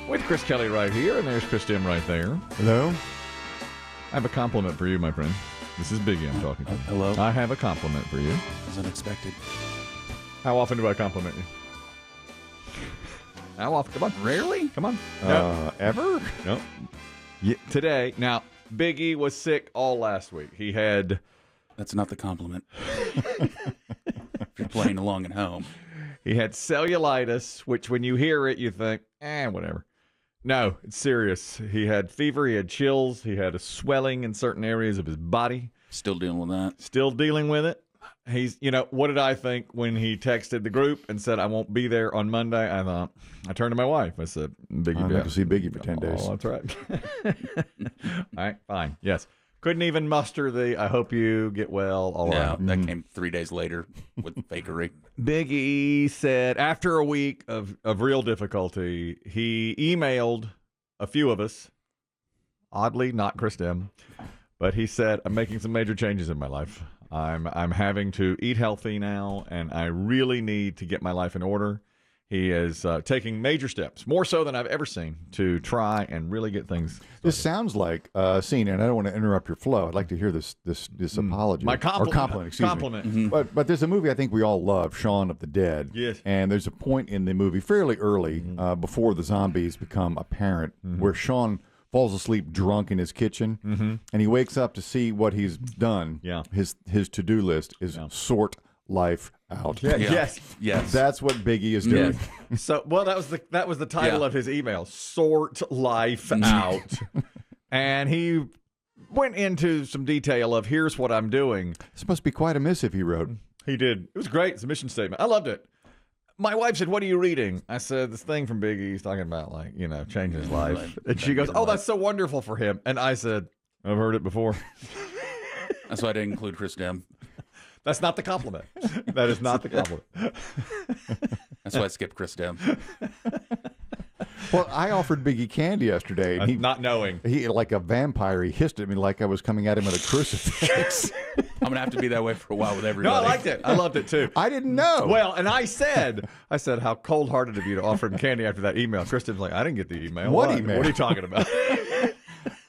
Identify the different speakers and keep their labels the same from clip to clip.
Speaker 1: with Chris Kelly right here, and there's Chris Demm right there.
Speaker 2: Hello?
Speaker 1: I have a compliment for you, my friend. This is Biggie I'm talking to.
Speaker 2: Hello?
Speaker 1: I have a compliment for you.
Speaker 2: It was unexpected.
Speaker 1: How often do I compliment you? How often? Come on.
Speaker 2: Rarely?
Speaker 1: Come on. No.
Speaker 2: Ever?
Speaker 1: No. Yeah, today. Now, Biggie was sick all last week. He had...
Speaker 2: That's not the compliment. If you're playing along at home.
Speaker 1: He had cellulitis, which when you hear it, you think, whatever. No, it's serious. He had fever, he had chills, he had a swelling in certain areas of his body.
Speaker 2: Still dealing with that.
Speaker 1: Still dealing with it. He's, what did I think when he texted the group and said, I won't be there on Monday? I turned to my wife. I said, Biggie,
Speaker 3: I'm not to see Biggie for 10 days.
Speaker 1: Oh, that's right. All right, fine. Yes. Couldn't even muster the, I hope you get well. All right.
Speaker 2: That came 3 days later with fakery.
Speaker 1: Biggie said after a week of real difficulty, he emailed a few of us, oddly not Chris Demm, but he said, I'm making some major changes in my life. I'm having to eat healthy now, and I really need to get my life in order. He is taking major steps, more so than I've ever seen, to try and really get things started.
Speaker 3: This sounds like a scene, and I don't want to interrupt your flow. I'd like to hear this apology.
Speaker 1: My compliment.
Speaker 3: Or compliment, excuse
Speaker 1: compliment.
Speaker 3: me. But there's a movie I think we all love, Shaun of the Dead.
Speaker 1: Yes.
Speaker 3: And there's a point in the movie fairly early, before the zombies become apparent, where Shaun falls asleep drunk in his kitchen, and he wakes up to see what he's done.
Speaker 1: Yeah.
Speaker 3: His to-do list is sort life out.
Speaker 1: Yeah.
Speaker 2: Yeah.
Speaker 1: Yes.
Speaker 3: That's what Biggie is doing.
Speaker 1: So, that was the title of his email, Sort Life Out. And he went into some detail of, here's what I'm doing.
Speaker 3: This must be quite a missive he wrote.
Speaker 1: He did. It was great. It's a mission statement. I loved it. My wife said, what are you reading? I said, this thing from Biggie. He's talking about, changing his life. And she goes, oh, that's so wonderful for him. And I said, I've heard it before.
Speaker 2: That's why I didn't include Chris Demm.
Speaker 1: That's not the compliment. That is not the compliment.
Speaker 2: That's why I skipped Chris Demm.
Speaker 3: Well, I offered Biggie candy yesterday, and
Speaker 1: Not knowing.
Speaker 3: he, like a vampire, he hissed at me like I was coming at him with a crucifix.
Speaker 2: I'm going to have to be that way for a while with everybody.
Speaker 1: No, I liked it. I loved it, too.
Speaker 3: I didn't know.
Speaker 1: Well, and I said, how cold-hearted of you to offer him candy after that email. Kristen's like, I didn't get the email.
Speaker 3: What email?
Speaker 1: What are you talking about?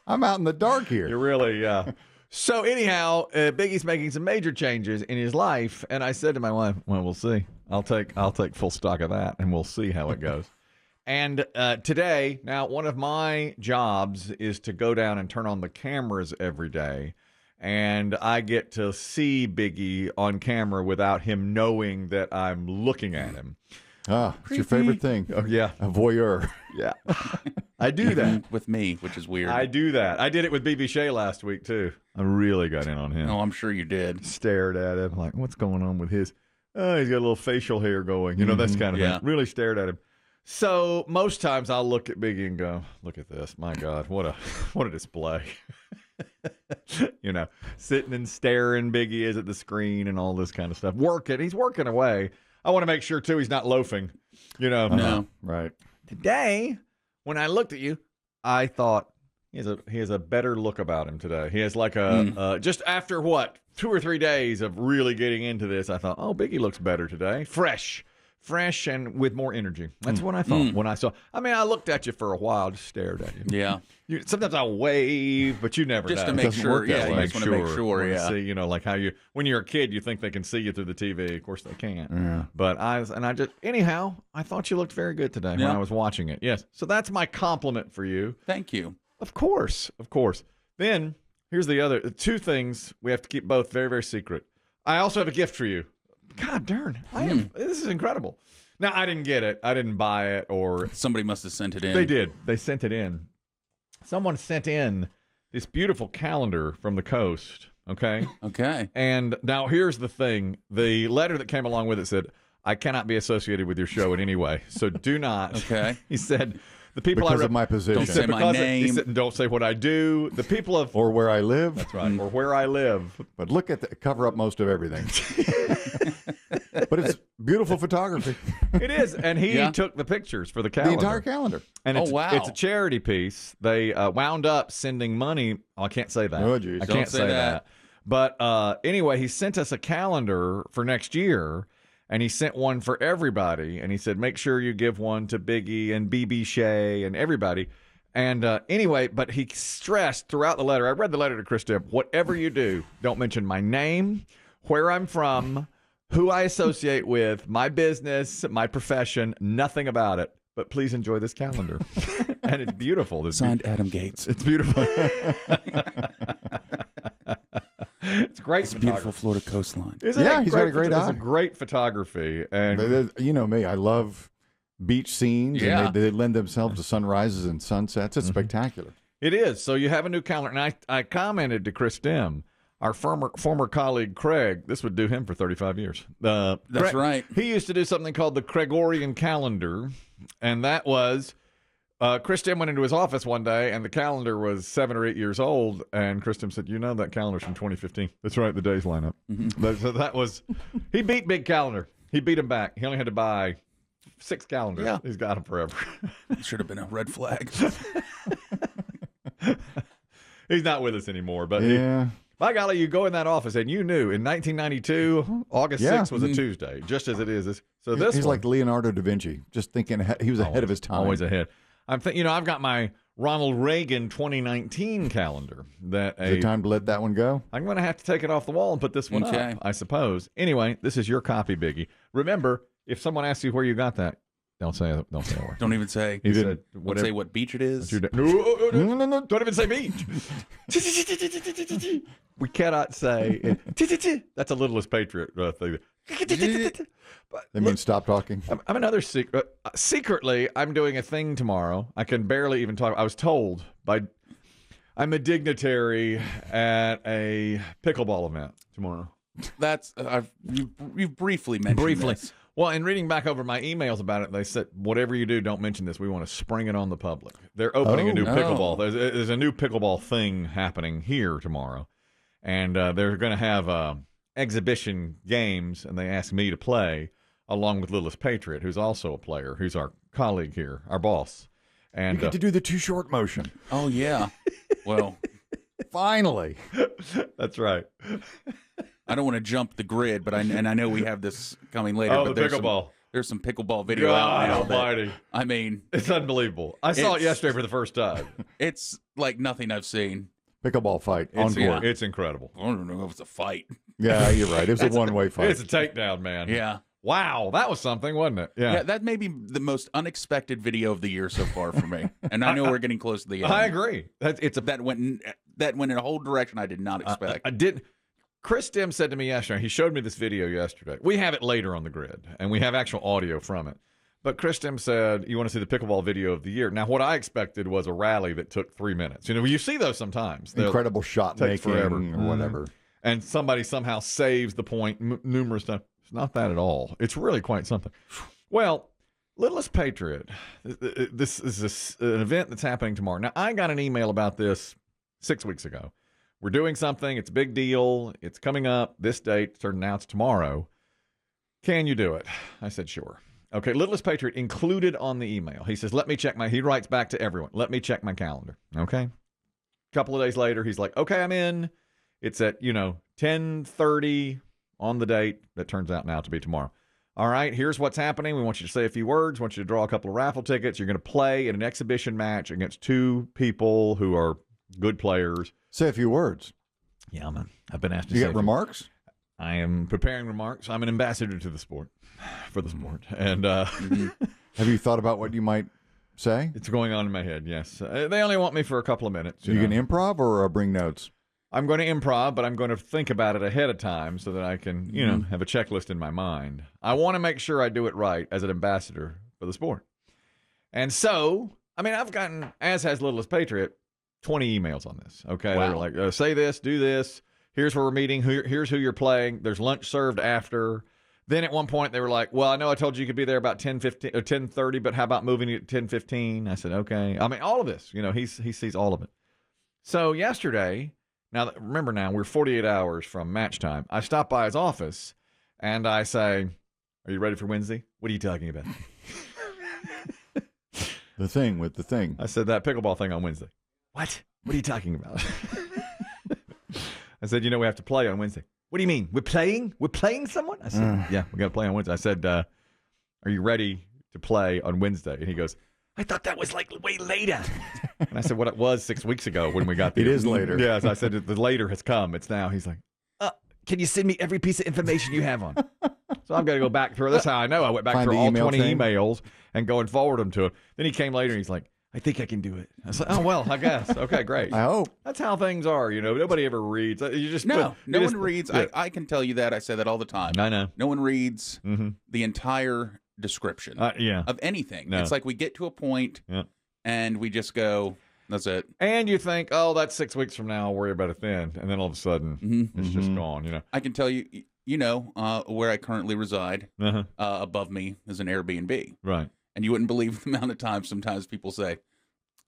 Speaker 3: I'm out in the dark here.
Speaker 1: You're really, So anyhow, Biggie's making some major changes in his life, and I said to my wife, well, we'll see. I'll take full stock of that, and we'll see how it goes. And today, now, one of my jobs is to go down and turn on the cameras every day. And I get to see Biggie on camera without him knowing that I'm looking at him.
Speaker 3: It's your favorite thing.
Speaker 1: Oh, yeah.
Speaker 3: A voyeur.
Speaker 1: Yeah. I do that.
Speaker 2: With me, which is weird.
Speaker 1: I do that. I did it with B.B. Shea last week, too. I really got in on him.
Speaker 2: Oh, I'm sure you did.
Speaker 1: Stared at him like, what's going on with his... Oh, he's got a little facial hair going. That's kind of thing. Really stared at him. So most times I'll look at Biggie and go, look at this. My God, what a display. Sitting and staring Biggie is at the screen and all this kind of stuff. He's working away. I want to make sure, too, he's not loafing.
Speaker 2: No.
Speaker 3: Right.
Speaker 1: Today, when I looked at you, I thought he has a better look about him today. He has like just after 2 or 3 days of really getting into this, I thought, oh, Biggie looks better today. Fresh and with more energy. That's what I thought when I saw. I mean, I looked at you for a while, just stared at you.
Speaker 2: Yeah.
Speaker 1: Sometimes I'll wave, but you never
Speaker 2: just
Speaker 1: know.
Speaker 2: to make sure. Yeah, you just want to make sure.
Speaker 1: Yeah. See, like how when you're a kid, you think they can see you through the TV. Of course, they can't. Yeah. But I thought you looked very good today when I was watching it. Yes. So that's my compliment for you.
Speaker 2: Thank you.
Speaker 1: Of course. Then here's the other 2 things we have to keep both very, very secret. I also have a gift for you. God darn. This is incredible. Now, I didn't get it. I didn't buy it, or...
Speaker 2: Somebody must have sent it in.
Speaker 1: They did. They sent it in. Someone sent in this beautiful calendar from the coast, okay?
Speaker 2: Okay.
Speaker 1: And now here's the thing. The letter that came along with it said, I cannot be associated with your show in any way, so do not.
Speaker 2: Okay.
Speaker 1: He said... The people
Speaker 3: because of my position.
Speaker 2: Don't say my name.
Speaker 1: He said, don't say what I do. The people of...
Speaker 3: Or where I live.
Speaker 1: That's right. Or where I live.
Speaker 3: But look at cover up most of everything. But it's beautiful photography.
Speaker 1: It is. And he took the pictures for the calendar.
Speaker 3: The entire calendar.
Speaker 1: And
Speaker 2: wow.
Speaker 1: It's a charity piece. They wound up sending money. Oh, I can't say that.
Speaker 3: Oh, geez.
Speaker 1: I can't say that. But anyway, he sent us a calendar for next year. And he sent one for everybody. And he said, make sure you give one to Biggie and BB Shea and everybody. And anyway, but he stressed throughout the letter, I read the letter to Chris Demm, whatever you do, don't mention my name, where I'm from, who I associate with, my business, my profession, nothing about it. But please enjoy this calendar. And it's beautiful.
Speaker 2: Signed Adam Gates.
Speaker 1: It's beautiful. It's great.
Speaker 2: It's a beautiful Florida coastline.
Speaker 1: Isn't
Speaker 3: Yeah,
Speaker 1: it
Speaker 3: he's got a great eye.
Speaker 1: It's a great photography. And
Speaker 3: You know me, I love beach scenes.
Speaker 1: Yeah.
Speaker 3: And they lend themselves to sunrises and sunsets. It's spectacular.
Speaker 1: it is. So you have a new calendar. And I commented to Chris Demm, our former colleague Craig. This would do him for 35 years.
Speaker 2: That's
Speaker 1: Craig,
Speaker 2: right.
Speaker 1: He used to do something called the Gregorian calendar. And that was... Chris Demm went into his office one day, and the calendar was 7 or 8 years old. And Chris Demm said, that calendar's from 2015. That's right, the days line up. So that was, he beat Big Calendar. He beat him back. He only had to buy 6 calendars.
Speaker 2: Yeah.
Speaker 1: He's got them forever.
Speaker 2: Should have been a red flag.
Speaker 1: He's not with us anymore. But
Speaker 3: Yeah.
Speaker 1: by golly, you go in that office, and you knew in 1992, August 6th was a Tuesday, just as it is. So this
Speaker 3: He's
Speaker 1: one,
Speaker 3: like Leonardo da Vinci, just thinking he was ahead of his time.
Speaker 1: always ahead. I've got my Ronald Reagan 2019 calendar.
Speaker 3: Is it time to let that one go?
Speaker 1: I'm going to have to take it off the wall and put this one
Speaker 2: Okay.
Speaker 1: up, I suppose. Anyway, this is your copy, Biggie. Remember, if someone asks you where you got that, don't say a word.
Speaker 2: Don't even say.
Speaker 1: He said,
Speaker 2: Don't say what beach it is.
Speaker 1: No, don't even say beach. We cannot say it. That's a Littlest Patriot thing.
Speaker 3: That means stop talking.
Speaker 1: I'm another secret. Secretly, I'm doing a thing tomorrow. I can barely even talk. I was told I'm a dignitary at a pickleball event tomorrow.
Speaker 2: That's you've briefly mentioned this.
Speaker 1: Well, in reading back over my emails about it, they said, whatever you do, don't mention this. We want to spring it on the public. They're opening a new pickleball. There's a new pickleball thing happening here tomorrow. And they're going to have exhibition games, and they asked me to play along with Littlest Patriot, who's also a player, who's our colleague here, our boss. And
Speaker 3: You get to do the too short motion.
Speaker 2: Oh yeah. Well,
Speaker 3: Finally.
Speaker 1: that's right.
Speaker 2: I don't want to jump the grid, but I know we have this coming later.
Speaker 1: Oh,
Speaker 2: but
Speaker 1: the pickleball.
Speaker 2: There's some pickleball video
Speaker 1: God
Speaker 2: out now.
Speaker 1: almighty.
Speaker 2: I mean,
Speaker 1: It's unbelievable. I saw it yesterday for the first time.
Speaker 2: it's like nothing I've seen.
Speaker 3: Pickleball fight on court.
Speaker 1: It's incredible.
Speaker 2: I don't know if it's a fight.
Speaker 3: Yeah, you're right. It was a one-way fight.
Speaker 1: It's a takedown, man.
Speaker 2: Yeah.
Speaker 1: Wow, that was something, wasn't it?
Speaker 2: Yeah, that may be the most unexpected video of the year so far for me. And I know we're getting close to the end.
Speaker 1: I agree.
Speaker 2: That went in a whole direction I did not expect.
Speaker 1: I did. Chris Demm said to me yesterday, he showed me this video yesterday. We have it later on the grid, and we have actual audio from it. But Chris Demm said, you want to see the pickleball video of the year. Now, what I expected was a rally that took 3 minutes. You see those sometimes. They'll
Speaker 3: Incredible shot
Speaker 1: take
Speaker 3: making
Speaker 1: forever.
Speaker 3: or whatever.
Speaker 1: And somebody somehow saves the point numerous times. It's not that at all. It's really quite something. Well, Littlest Patriot, this is an event that's happening tomorrow. Now, I got an email about this 6 weeks ago. We're doing something. It's a big deal. It's coming up. This date. It's announced tomorrow. Can you do it? I said, sure. Okay, Littlest Patriot included on the email. He says, let me check he writes back to everyone, let me check my calendar. Okay. A couple of days later, he's like, okay, I'm in. It's at, 10:30 on the date that turns out now to be tomorrow. All right, here's what's happening. We want you to say a few words. We want you to draw a couple of raffle tickets. You're going to play in an exhibition match against 2 people who are good players.
Speaker 3: Say a few words.
Speaker 1: Yeah, man. I've been asked to
Speaker 3: You
Speaker 1: say
Speaker 3: got remarks?
Speaker 1: I am preparing remarks. I'm an ambassador to the sport, for the sport. And
Speaker 3: Have you thought about what you might say?
Speaker 1: it's going on in my head, yes. They only want me for a couple of minutes.
Speaker 3: You can improv or bring notes?
Speaker 1: I'm going to improv, but I'm going to think about it ahead of time so that I can, have a checklist in my mind. I want to make sure I do it right as an ambassador for the sport. And so, I've gotten, as has Littlest Patriot, 20 emails on this. Okay.
Speaker 2: Wow.
Speaker 1: They're like, say this, do this. Here's where we're meeting. Here's who you're playing. There's lunch served after. Then at one point they were like, well, I know I told you could be there about 10:15 or 10:30, but how about moving it at 10:15? I said, okay. All of this, he sees all of it. So yesterday, remember we're 48 hours from match time. I stopped by his office and I say, are you ready for Wednesday? What are you talking about?
Speaker 3: The thing with the thing.
Speaker 1: I said that pickleball thing on Wednesday. What are you talking about? I said, we have to play on Wednesday. What What do you mean? We're playing? We're playing someone? I said, yeah, we got to play on Wednesday. I said, are you ready to play on Wednesday? And he goes, I thought that was like way later. And I said, what it was 6 weeks ago when we got there.
Speaker 3: It is later.
Speaker 1: Yes, I said, the later has come. It's now. He's like, can you send me every piece of information you have on? So I've got to go back through. That's how I know. I went back through all 20 emails and go and forward them to him. Then he came later and he's like, I think I can do it. I was like, oh, well, I guess. Okay, great.
Speaker 3: I hope.
Speaker 1: That's how things are. Nobody ever reads. You just
Speaker 2: no one reads. Yeah. I can tell you that. I say that all the time.
Speaker 1: I know.
Speaker 2: No one reads the entire description of anything. No. It's like we get to a point and we just go, that's it. And
Speaker 1: you think, oh, that's 6 weeks from now. I'll worry about it then. And then all of a sudden, it's just gone.
Speaker 2: I can tell you, where I currently reside, above me is an Airbnb.
Speaker 1: Right.
Speaker 2: And you wouldn't believe the amount of times sometimes people say,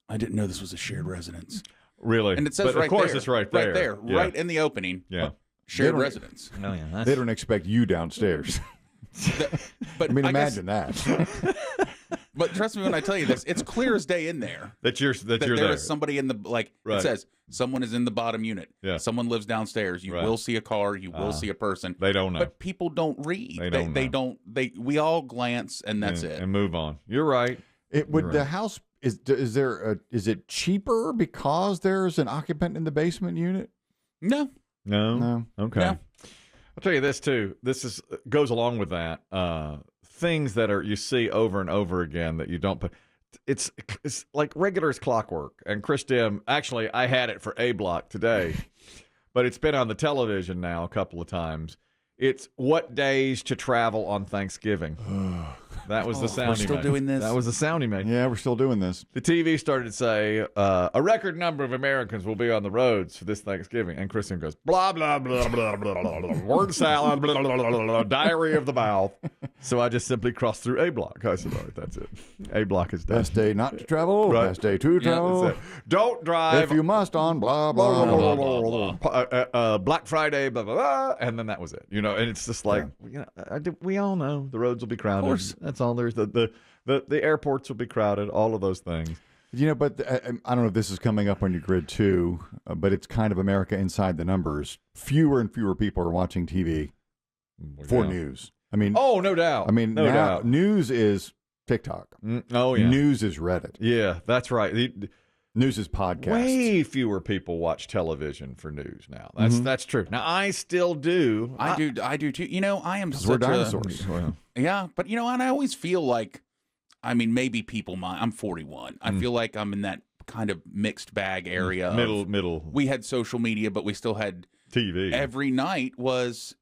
Speaker 2: I didn't know this was a shared residence.
Speaker 1: Really?
Speaker 2: And it says
Speaker 1: but
Speaker 2: right
Speaker 1: of course
Speaker 2: there.
Speaker 1: It's right there.
Speaker 2: Right there.
Speaker 1: Yeah.
Speaker 2: Right in the opening.
Speaker 1: Yeah.
Speaker 2: Shared residence.
Speaker 1: Oh, yeah.
Speaker 3: They don't expect you downstairs.
Speaker 2: But
Speaker 3: I mean, imagine that.
Speaker 2: But trust me when I tell you this, it's clear as day in there
Speaker 1: that you're
Speaker 2: there. There is somebody in the It says someone is in the bottom unit.
Speaker 1: Yeah.
Speaker 2: Someone lives downstairs. You will see a car. You will see a person.
Speaker 1: They don't know.
Speaker 2: But people don't read.
Speaker 1: They don't.
Speaker 2: We all glance and that's it.
Speaker 1: And move on. You're right.
Speaker 3: The house is it cheaper because there's an occupant in the basement unit?
Speaker 2: No.
Speaker 1: Okay.
Speaker 2: No.
Speaker 1: I'll tell you this too. This goes along with that. Things that you see over and over again that you don't put. It's like regular as clockwork. And Chris Demm, actually, I had it for A Block today, but it's been on the television now a couple of times. It's what days to travel on Thanksgiving. That was the sound he made.
Speaker 2: We're still doing this?
Speaker 1: That was the sound he made.
Speaker 3: Yeah, we're still doing this.
Speaker 1: The TV started to say, a record number of Americans will be on the roads for this Thanksgiving. And Kristen goes, blah, blah, blah, blah, blah, blah, blah, word salad, blah, blah, blah, blah, blah, diarrhea of the mouth. So I just simply crossed through A Block. I said, all right, that's it. A Block is done.
Speaker 3: Best day not to travel, best day to travel.
Speaker 1: Don't drive.
Speaker 3: If you must on blah, blah, blah, blah,
Speaker 1: blah. Black Friday, blah, blah, blah. And then that was it. And it's just like, we all know the roads will be crowded. Of course. That's all there's. The airports will be crowded, all of those things.
Speaker 3: But I don't know if this is coming up on your grid too, but it's kind of America inside the numbers. Fewer and fewer people are watching TV for news. I mean,
Speaker 1: oh, no doubt.
Speaker 3: I mean,
Speaker 1: no doubt.
Speaker 3: News is TikTok.
Speaker 1: Oh, yeah.
Speaker 3: News is Reddit.
Speaker 1: Yeah, that's right.
Speaker 3: News is podcast.
Speaker 1: Way fewer people watch television for news now. That's true. Now I still do.
Speaker 2: I do too. I am such
Speaker 3: we're dinosaurs.
Speaker 2: Yeah, but and I always feel like, maybe people mind. I'm 41. I feel like I'm in that kind of mixed bag area.
Speaker 1: Middle.
Speaker 2: We had social media, but we still had
Speaker 1: TV.
Speaker 2: Every night was,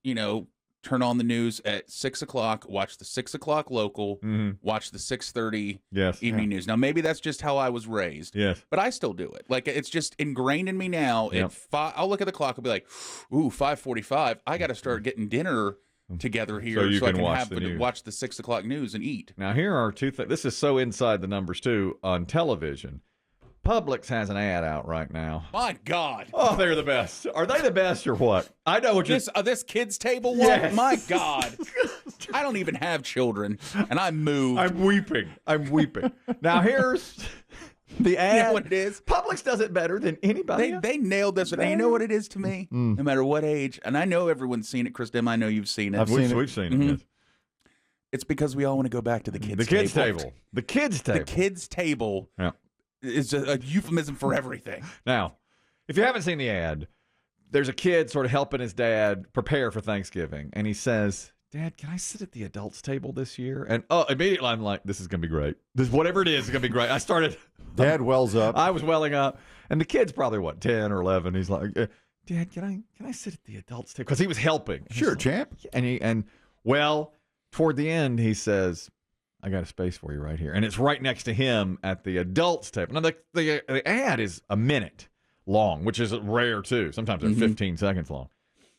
Speaker 2: turn on the news at 6 o'clock, watch the 6 o'clock local, watch the 6:30 evening news. Now, maybe that's just how I was raised.
Speaker 1: Yes.
Speaker 2: But I still do it. Like, it's just ingrained in me now.
Speaker 1: Yep.
Speaker 2: I'll look at the clock and be like, ooh, 5:45. I got to start getting dinner together here
Speaker 1: so
Speaker 2: I can watch the 6 o'clock news and eat.
Speaker 1: Now, here are two things. This is so inside the numbers, too, on television. Publix has an ad out right now.
Speaker 2: My God.
Speaker 1: Oh, they're the best. Are they the best or what? I know what
Speaker 2: this kids table one?
Speaker 1: Yes.
Speaker 2: My God. I don't even have children, and I moved.
Speaker 1: I'm weeping. Now, here's the ad.
Speaker 2: You know what it is?
Speaker 1: Publix does it better than anybody else.
Speaker 2: They nailed this one. And you know what it is to me? No matter what age, and I know everyone's seen it, Chris Demm, I know you've seen it.
Speaker 1: We've seen it, yes.
Speaker 2: It's because we all want to go back to the kids'
Speaker 1: table. The kids' table.
Speaker 2: The kids' table.
Speaker 1: Yeah.
Speaker 2: It's a euphemism for everything.
Speaker 1: Now, if you haven't seen the ad, there's a kid sort of helping his dad prepare for Thanksgiving. And he says, Dad, can I sit at the adults table this year? And immediately I'm like, this is going to be great. Whatever it is going to be great.
Speaker 3: Dad wells up.
Speaker 1: I was welling up. And the kid's probably, 10 or 11. He's like, Dad, can I sit at the adults table? Because he was helping.
Speaker 3: Sure, champ.
Speaker 1: And toward the end, he says, I got a space for you right here. And it's right next to him at the adults table. Now, the ad is a minute long, which is rare, too. Sometimes they're 15 seconds long.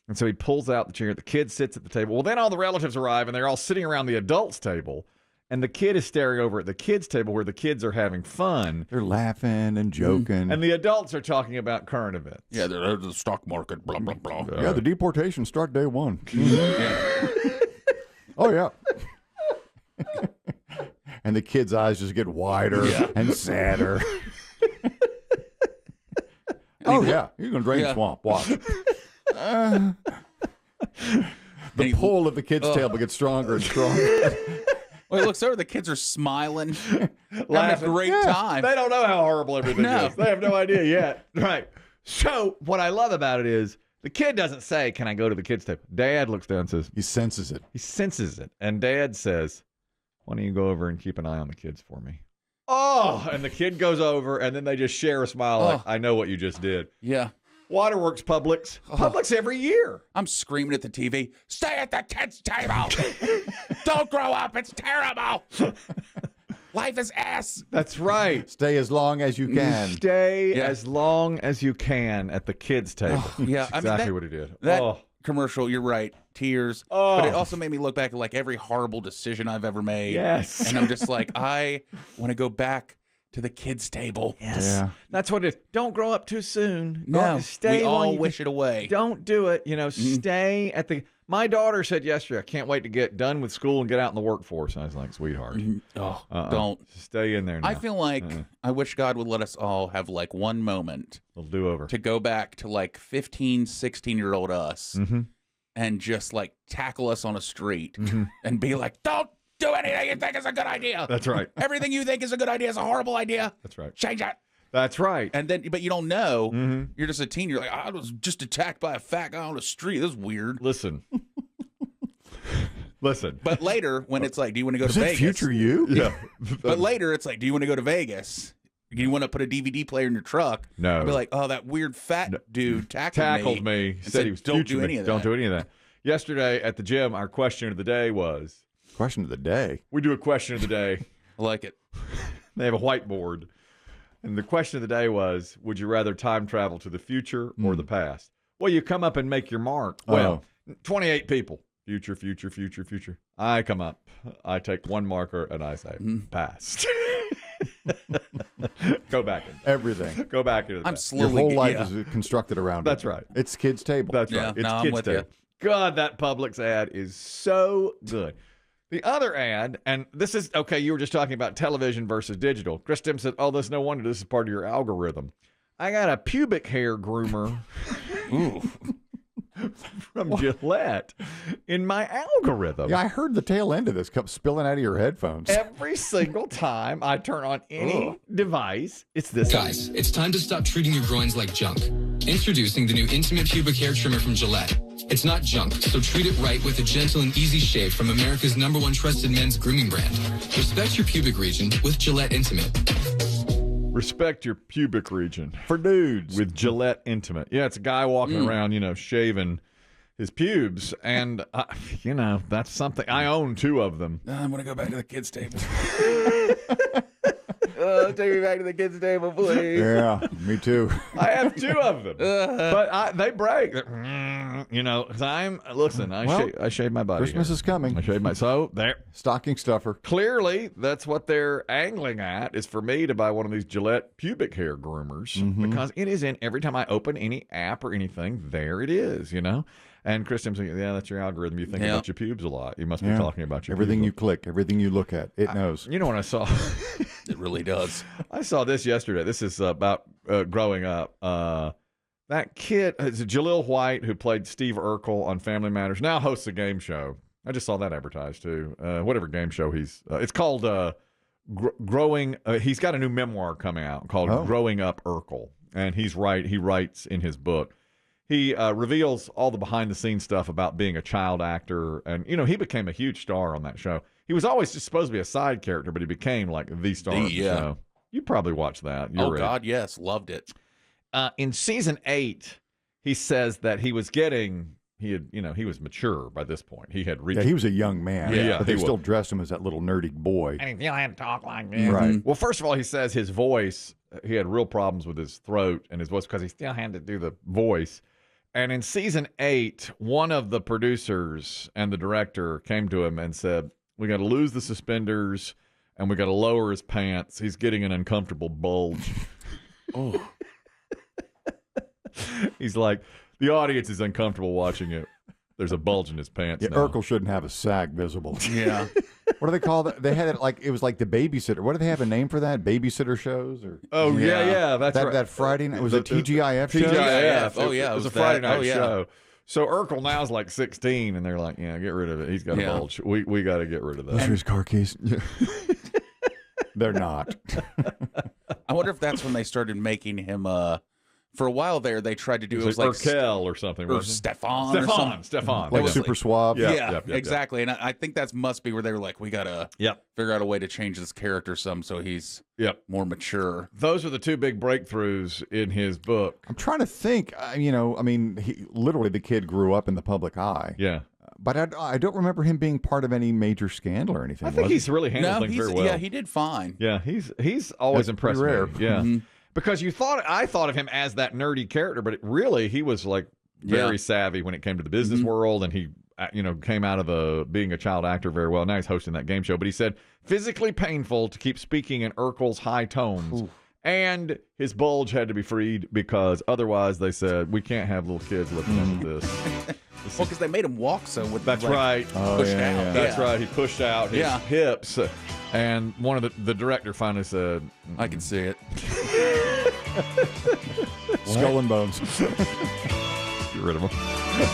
Speaker 1: And so he pulls out the chair. The kid sits at the table. Well, then all the relatives arrive, and they're all sitting around the adults table. And the kid is staring over at the kids' table where the kids are having fun.
Speaker 3: They're laughing and joking.
Speaker 1: And the adults are talking about current events.
Speaker 2: Yeah, the stock market, blah, blah, blah.
Speaker 3: Yeah, the deportation start day one. Oh, yeah. And the kid's eyes just get wider and sadder. Oh, yeah. You're going to drain the swamp. Watch. The pull of the kid's table gets stronger and stronger.
Speaker 2: Well, he looks over. The kids are smiling, having a great time.
Speaker 1: They don't know how horrible everything is. They have no idea yet. Right. So what I love about it is the kid doesn't say, "Can I go to the kids' table?" Dad looks down and says,
Speaker 3: He senses it.
Speaker 1: He senses it. And Dad says, "Why don't you go over and keep an eye on the kids for me?" Oh, and the kid goes over, and then they just share a smile like, "I know what you just did."
Speaker 2: Yeah.
Speaker 1: Waterworks Publix. Publix every year.
Speaker 2: I'm screaming at the TV, "Stay at the kids' table. Don't grow up. It's terrible. Life is ass."
Speaker 1: That's right.
Speaker 3: Stay as long as you can.
Speaker 1: Stay as long as you can at the kids' table.
Speaker 2: Yeah,
Speaker 1: That's exactly what he did.
Speaker 2: That commercial, you're right. Tears. But it also made me look back at like every horrible decision I've ever made.
Speaker 1: Yes.
Speaker 2: And I'm just like, I want to go back to the kids' table.
Speaker 1: Yes.
Speaker 3: Yeah.
Speaker 1: That's what it is. Don't grow up too soon.
Speaker 2: No,
Speaker 1: stay
Speaker 2: we
Speaker 1: while
Speaker 2: all
Speaker 1: you
Speaker 2: wish
Speaker 1: can.
Speaker 2: it away.
Speaker 1: Don't do it. Stay at the... My daughter said yesterday, "I can't wait to get done with school and get out in the workforce." I was like, "Sweetheart,
Speaker 2: Don't.
Speaker 1: stay in there now."
Speaker 2: I feel like I wish God would let us all have like one moment
Speaker 1: We'll do over.
Speaker 2: to go back to like 15, 16-year-old us and just like tackle us on a street and be like, "Don't do anything you think is a good idea.
Speaker 1: That's right.
Speaker 2: Everything you think is a good idea is a horrible idea.
Speaker 1: That's right.
Speaker 2: Change it."
Speaker 1: That's right.
Speaker 2: And then, but you don't know. You're just a teen. You're like, "I was just attacked by a fat guy on the street. This is weird."
Speaker 1: Listen.
Speaker 2: But later, when it's like, "Do you want to go
Speaker 3: Is
Speaker 2: to
Speaker 3: that
Speaker 2: Vegas?"
Speaker 3: future you?
Speaker 1: Yeah.
Speaker 2: But later, it's like, "Do you want to go to Vegas? Do you want to put a DVD player in your truck?"
Speaker 1: No.
Speaker 2: I'd be like, "Oh, that weird fat dude tackled
Speaker 1: me.
Speaker 2: and
Speaker 1: Said he was
Speaker 2: don't
Speaker 1: future
Speaker 2: do
Speaker 1: me.
Speaker 2: any of that.
Speaker 1: Don't do any of that. Yesterday at the gym, our question of the day was...
Speaker 3: Question of the day.
Speaker 1: We do a question of the day.
Speaker 2: I like it.
Speaker 1: They have a whiteboard. And the question of the day was, would you rather time travel to the future or the past? Well, you come up and make your mark. Well, 28 people. Future, future, future, future. I come up. I take one marker and I say, past. Go back.
Speaker 3: Everything.
Speaker 1: Go back into the
Speaker 2: I'm
Speaker 1: past.
Speaker 2: slowly.
Speaker 3: Your whole life is constructed around
Speaker 1: That's
Speaker 3: it.
Speaker 1: right.
Speaker 3: It's kids' table.
Speaker 1: That's
Speaker 2: Yeah,
Speaker 1: right. It's
Speaker 2: no, I'm
Speaker 1: kids'
Speaker 2: with
Speaker 1: table. God, that Publix ad is so good. The other ad, and this is, okay, you were just talking about television versus digital. Chris Demm said, "Oh, there's no wonder this is part of your algorithm." I got a pubic hair groomer from Gillette in my algorithm.
Speaker 3: Yeah, I heard the tail end of this come spilling out of your headphones.
Speaker 1: Every single time I turn on any device, it's this.
Speaker 4: Guys, it's time to stop treating your groins like junk. Introducing the new Intimate Pubic Hair Trimmer from Gillette. It's not junk, so treat it right with a gentle and easy shave from America's #1 trusted men's grooming brand. Respect your pubic region with Gillette Intimate.
Speaker 1: Respect your pubic region.
Speaker 3: For dudes.
Speaker 1: With Gillette Intimate. Yeah, it's a guy walking around, shaving his pubes. And, that's something. I own 2 of them.
Speaker 2: I want to go back to the kids' table.
Speaker 1: Take me back to the kids' table, please.
Speaker 3: Yeah, me too.
Speaker 1: I have 2 of them. But they break. Because I shave my body.
Speaker 3: Christmas
Speaker 1: hair.
Speaker 3: is coming.
Speaker 1: I shave my, so there.
Speaker 3: Stocking stuffer.
Speaker 1: Clearly, that's what they're angling at, is for me to buy one of these Gillette pubic hair groomers, because it is in every time I open any app or anything, there it is, And Chris Demm saying, "Yeah, that's your algorithm. You think about your pubes a lot. You must be talking about your
Speaker 3: everything
Speaker 1: pubes.
Speaker 3: you click, everything you look at, it knows."
Speaker 1: You know what I saw?
Speaker 2: It really does.
Speaker 1: I saw this yesterday. This is about growing up. That kid, it's Jaleel White, who played Steve Urkel on Family Matters, now hosts a game show. I just saw that advertised too. Whatever game show it's called Growing. He's got a new memoir coming out called Growing Up Urkel, and he writes in his book. He reveals all the behind-the-scenes stuff about being a child actor, and he became a huge star on that show. He was always just supposed to be a side character, but he became like the star of the show. You probably watched that.
Speaker 2: God, yes, loved it.
Speaker 1: In season 8, he says that he was mature by this point. He had reached.
Speaker 3: Yeah, he was a young man.
Speaker 1: Yeah,
Speaker 3: but they
Speaker 1: he
Speaker 3: still
Speaker 1: was.
Speaker 3: dressed him as that little nerdy boy.
Speaker 1: And he still had to talk like this.
Speaker 3: Right.
Speaker 1: Well, first of all, he says his voice. He had real problems with his throat and his voice because he still had to do the voice. And in season 8, one of the producers and the director came to him and said, "We got to lose the suspenders and we got to lower his pants. He's getting an uncomfortable bulge."
Speaker 2: Oh.
Speaker 1: He's like, the audience is uncomfortable watching it. There's a bulge in his pants.
Speaker 3: Yeah,
Speaker 1: now.
Speaker 3: Urkel shouldn't have a sag visible.
Speaker 2: Yeah.
Speaker 3: What do they call that? They had it it was like the babysitter. What do they have a name for that? Babysitter shows or?
Speaker 1: Oh yeah, that's
Speaker 3: that
Speaker 1: right.
Speaker 3: That Friday night was a TGIF show.
Speaker 1: TGIF.
Speaker 2: Oh yeah,
Speaker 1: it was a Friday night show. So Urkel now is like 16, and they're like, yeah, get rid of it. He's got a bulge. We got to get rid of that.
Speaker 3: Those are his car keys. They're not.
Speaker 2: I wonder if that's when they started making him. For a while there, they tried to do it was like
Speaker 1: Urkel or something,
Speaker 2: or Stefan,
Speaker 1: Stefan,
Speaker 3: like super suave.
Speaker 2: Yeah, exactly. And I think that must be where they were like, we gotta figure out a way to change this character some so he's more mature.
Speaker 1: Those are the two big breakthroughs in his book.
Speaker 3: I'm trying to think. Literally, the kid grew up in the public eye.
Speaker 1: Yeah.
Speaker 3: But I don't remember him being part of any major scandal or anything.
Speaker 1: I think he's really handled things very well.
Speaker 2: Yeah, he did fine.
Speaker 1: Yeah, he's always impressed me. Yeah. Mm-hmm. Because I thought of him as that nerdy character, but really he was like very savvy when it came to the business world, and he came out of being a child actor very well. Now he's hosting that game show. But he said physically painful to keep speaking in Urkel's high tones. Ooh. And his bulge had to be freed because otherwise they said we can't have little kids looking into this.
Speaker 2: Well, because they made him walk so with
Speaker 1: that's right.
Speaker 2: Pushed out. Yeah.
Speaker 1: That's right. He pushed out his hips, and one of the director finally said,
Speaker 2: "I can see it."
Speaker 3: Skull and bones.
Speaker 1: Get rid of him.